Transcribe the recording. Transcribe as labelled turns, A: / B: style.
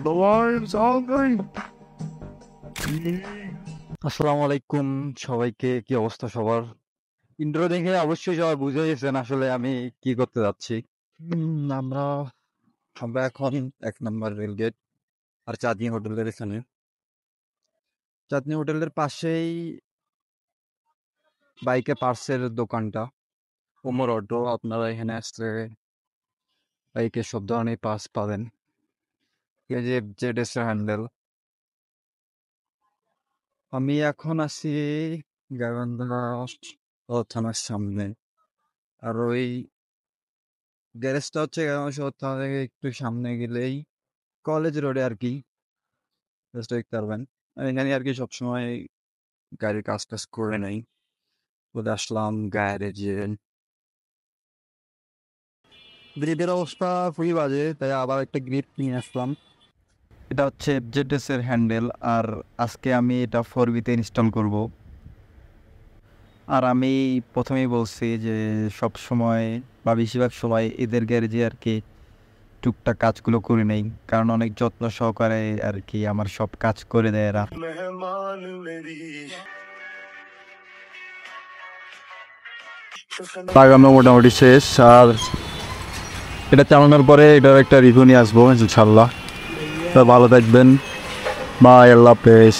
A: The line's hungry.
B: আসসালামু আলাইকুম সবাইকে। কি অবস্থা সবার? ইন্ট্রো দেখে অবশ্যই সবাই বুঝে গেছেন আসলে আমি কি করতে যাচ্ছি। আমরা আমরা এখন ১ নম্বর রেলগেট আর চাঁদনী হোটেলের এখানে। চাঁদনী হোটেলের পাশেই বাইকে পার্টসের দোকানটা। ওমর অটো। আপনারা এখানে আসলে বাইকে সব ধরনের পার্টস পাবেন। এই যে জেডএস হ্যান্ডেল। আমি এখন আছি গাইবান্ধা থানার সামনে। আর ওই গ্যারেজটা হচ্ছে গাইবান্ধা শহর থানা থেকে একটু সামনে গেলেই কলেজ রোডে আর কি। জাস্ট দেখতে পারবেন। আমি এখানে আর কি সবসময় গাড়ির কাজ টাজ করে নেই। বলে আসলাম গ্যারেজে। গ্রিপের অবস্থা খুবই বাজে, তাই আবার একটা গ্রিপ নিয়ে আসলাম। এটা হচ্ছে জেডএস এর হ্যান্ডেল, আর আজকে আমি এটা 4B-তে ইনস্টল করব। আর আমি প্রথমেই বলছি যে সব সময় বা বেশিরভাগ সময় এদের গ্যারেজে আর কি টুকটাক কাজগুলো করে নেই, কারণ অনেক যত্ন সহকারে আর কি আমার সব কাজ করে দেয় এরা। লাগানো মোটামুটি শেষ, আর এটা চালানোর পরে এটার একটা রিভিউ নিয়ে আসবো ইনশাল্লাহ। তো ভালো থাকবেন, বাই, আল্লাহ হাফেজ।